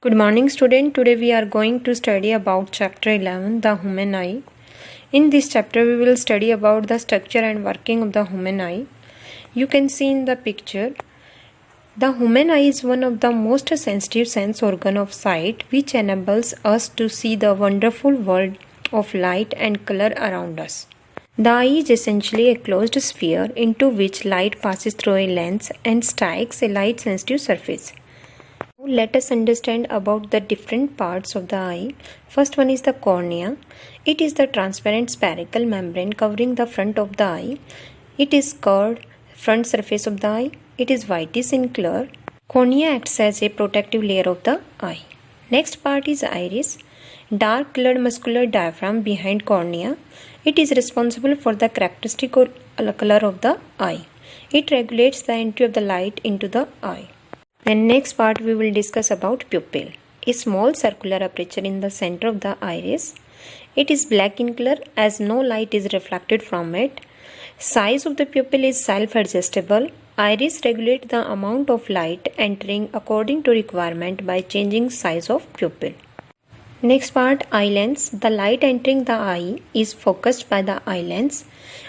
Good morning student. Today we are going to study about chapter 11, the human eye. In this chapter we will study about the structure and working of the human eye. You can see in the picture, the human eye is one of the most sensitive sense organ of sight which enables us to see the wonderful world of light and color around us. The eye is essentially a closed sphere into which light passes through a lens and strikes a light sensitive surface. Let us understand about the different parts of the eye. First one is the cornea. It is the transparent spherical membrane covering the front of the eye. It is curved front surface of the eye. It is whitish in color. Cornea acts as a protective layer of the eye. Next part is iris. Dark colored muscular diaphragm behind cornea. It is responsible for the characteristic color of the eye. It regulates the entry of the light into the eye. And next part we will discuss about pupil. A small circular aperture in the center of the iris. It is black in color as no light is reflected from it. Size of the pupil is self-adjustable. Iris regulates the amount of light entering according to requirement by changing size of pupil. Next part, eye lens. The light entering the eye is focused by the eye lens.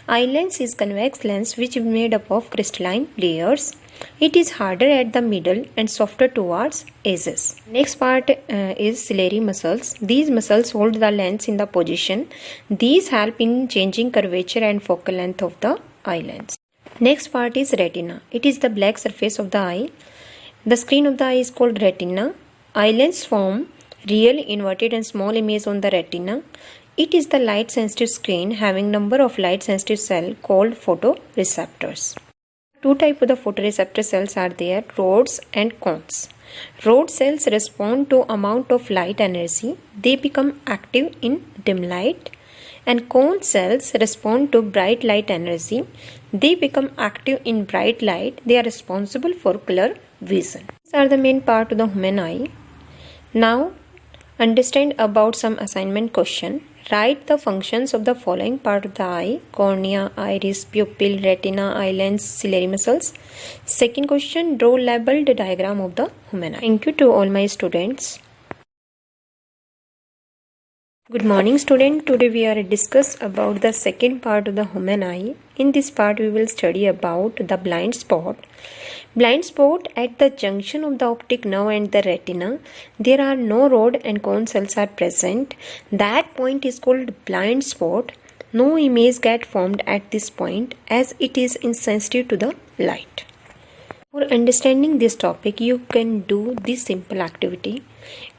Eye lens is convex lens which is made up of crystalline layers. It is harder at the middle and softer towards edges. Next part is ciliary muscles. These muscles hold the lens in the position. These help in changing curvature and focal length of the eye lens. Next part is retina. It is the black surface of the eye. The screen of the eye is called retina. Eye lens form real, inverted and small image on the retina. It is the light sensitive screen having number of light sensitive cells called photoreceptors. Two types of the photoreceptor cells are there, rods and cones. Rod cells respond to amount of light energy. They become active in dim light. And cone cells respond to bright light energy. They become active in bright light. They are responsible for color vision. These are the main part of the human eye. Now understand about some assignment question. Write the functions of the following part of the eye: cornea, iris, pupil, retina, eye lens, ciliary muscles. Second question, draw labeled diagram of the human eye. Thank you to all my students. Good morning student. Today we are discuss about the second part of the human eye. In this part we will study about the blind spot. Blind spot at the junction of the optic nerve and the retina. There are no rod and cone cells are present. That point is called blind spot. No image get formed at this point as it is insensitive to the light. For understanding this topic, you can do this simple activity.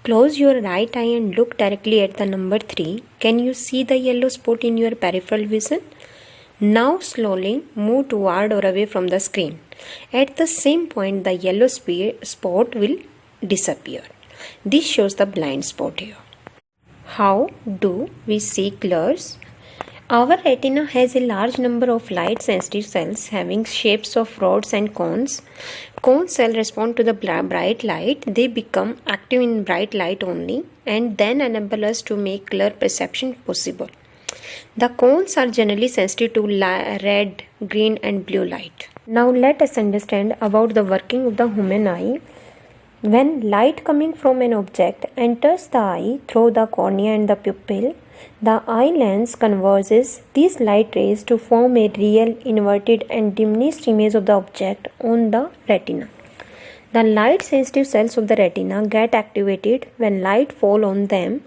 Close your right eye and look directly at the number 3. Can you see the yellow spot in your peripheral vision? Now slowly move toward or away from the screen. At the same point, the yellow spot will disappear. This shows the blind spot here. How do we see colors? Our retina has a large number of light sensitive cells having shapes of rods and cones. Cone cells respond to the bright light. They become active in bright light only and then enable us to make color perception possible. The cones are generally sensitive to red, green and blue light. Now let us understand about the working of the human eye. When light coming from an object enters the eye through the cornea and the pupil, the eye lens converges these light rays to form a real, inverted and diminished image of the object on the retina. The light sensitive cells of the retina get activated when light falls on them.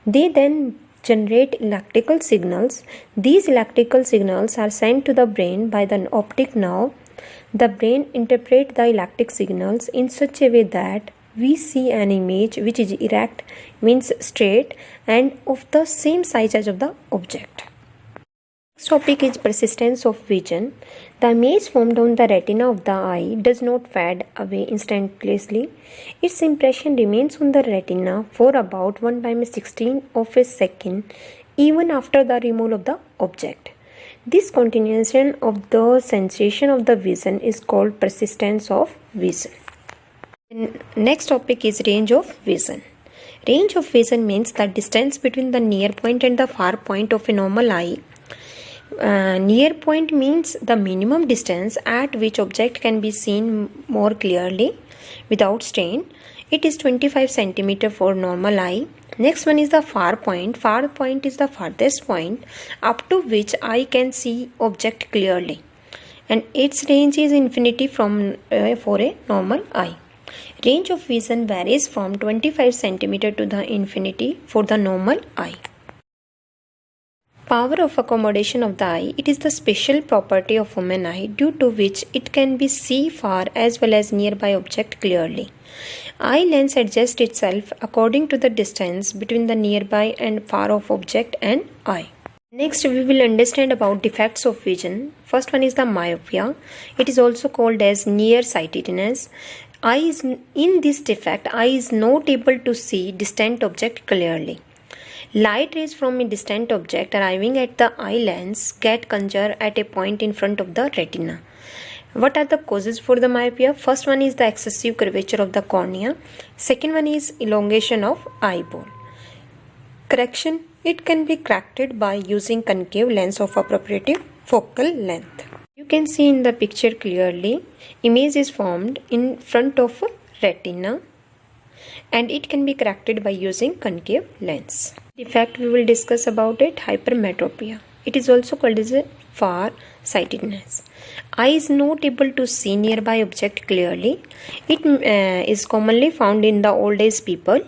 They then generate electrical signals. These electrical signals are sent to the brain by the optic nerve. The brain interprets the electric signals in such a way that we see an image which is erect, means straight and of the same size as of the object. Next topic is persistence of vision. The image formed on the retina of the eye does not fade away instantaneously. Its impression remains on the retina for about 1/16 of a second even after the removal of the object. This continuation of the sensation of the vision is called persistence of vision. Next topic is range of vision. Range of vision means the distance between the near point and the far point of a normal eye. Near point means the minimum distance at which object can be seen more clearly without strain. It is 25 centimeter for normal eye. Next one is the far point. Far point is the farthest point up to which eye can see object clearly, and its range is infinity for a normal eye. Range of vision varies from 25 centimeter to the infinity for the normal eye. Power of accommodation of the eye. It is the special property of human eye due to which it can be see far as well as nearby object clearly. Eye lens adjusts itself according to the distance between the nearby and far off object and eye. Next, we will understand about defects of vision. First one is the myopia. It is also called as nearsightedness. In this defect, eye is not able to see distant object clearly. Light rays from a distant object arriving at the eye lens get conjured at a point in front of the retina. What are the causes for the myopia? First one is the excessive curvature of the cornea. Second one is elongation of eyeball. Correction. It can be corrected by using concave lens of appropriate focal length. You can see in the picture clearly, image is formed in front of retina, and it can be corrected by using concave lens. Defect we will discuss about it, hypermetropia. It is also called as a far-sightedness. Eye is not able to see nearby object clearly. It is commonly found in the old age people.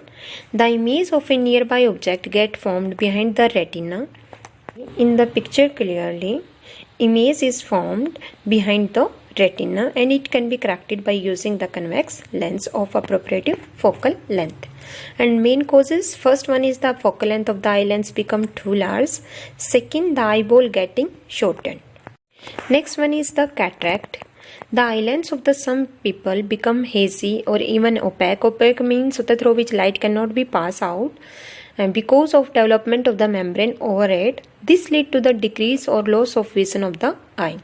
The image of a nearby object get formed behind the retina. In the picture clearly, image is formed behind the retina, and it can be corrected by using the convex lens of appropriate focal length. And main causes, first one is the focal length of the eye lens become too large. Second, the eyeball getting shortened. Next one is the cataract. The eye lens of some people become hazy or even opaque. Opaque means through which light cannot be passed out. And because of development of the membrane over it, this lead to the decrease or loss of vision of the eye.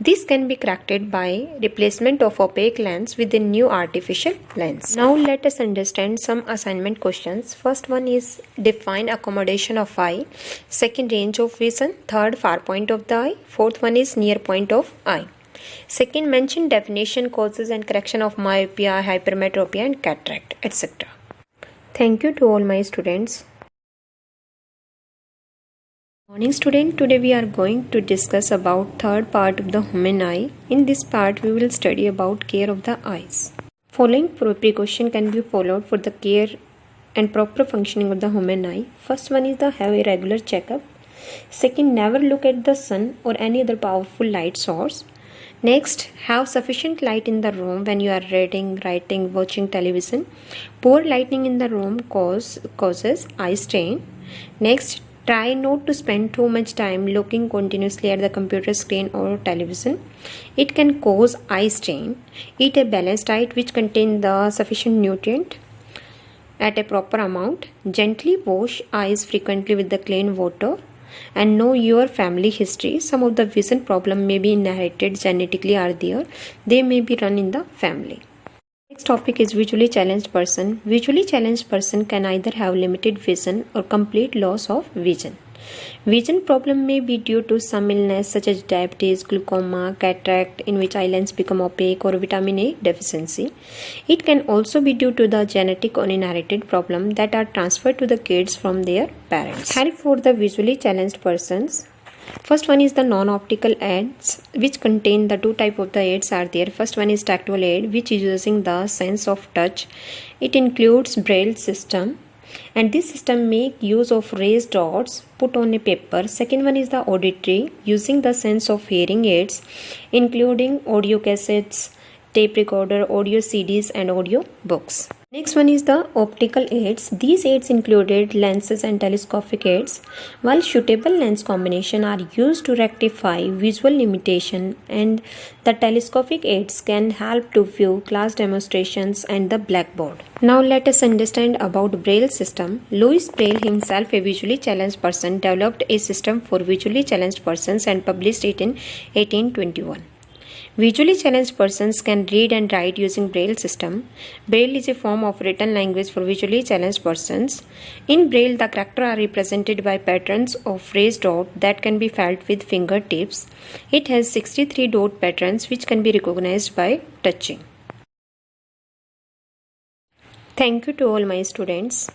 This can be corrected by replacement of opaque lens with a new artificial lens. Now let us understand some assignment questions. First one is define accommodation of eye. Second, range of vision. Third, far point of the eye. Fourth one is near point of eye. Second, mention definition, causes and correction of myopia, hypermetropia and cataract, etc. Thank you to all my students. Morning student, today we are going to discuss about third part of the human eye. In this part we will study about care of the eyes. Following precaution can be followed for the care and proper functioning of the human eye. First one is the have a regular checkup. Second, never look at the sun or any other powerful light source. Next, have sufficient light in the room when you are reading, writing, watching television. Poor lighting in the room causes eye strain. Next, try not to spend too much time looking continuously at the computer screen or television. It can cause eye strain. Eat a balanced diet which contains the sufficient nutrient at a proper amount. Gently wash eyes frequently with the clean water. And know your family history. Some of the vision problem may be inherited genetically or there. They may be run in the family. Next topic is visually challenged person. Visually challenged person can either have limited vision or complete loss of vision. Vision problem may be due to some illness such as diabetes, glaucoma, cataract in which eye lens become opaque, or vitamin A deficiency. It can also be due to the genetic or inherited problem that are transferred to the kids from their parents. Help for the visually challenged persons. First one is the non-optical aids, which contain the two type of the aids are there. First one is tactile aid, which is using the sense of touch. It includes braille system, and this system make use of raised dots put on a paper. Second one is the auditory, using the sense of hearing aids, including audio cassettes, tape recorder, audio CDs and audio books. Next one is the optical aids. These aids included lenses and telescopic aids. While suitable lens combination are used to rectify visual limitation, and the telescopic aids can help to view class demonstrations and the blackboard. Now let us understand about Braille system. Louis Braille himself, a visually challenged person, developed a system for visually challenged persons and published it in 1821. Visually challenged persons can read and write using Braille system. Braille is a form of written language for visually challenged persons. In Braille, the characters are represented by patterns of raised dot that can be felt with fingertips. It has 63 dot patterns which can be recognized by touching. Thank you to all my students.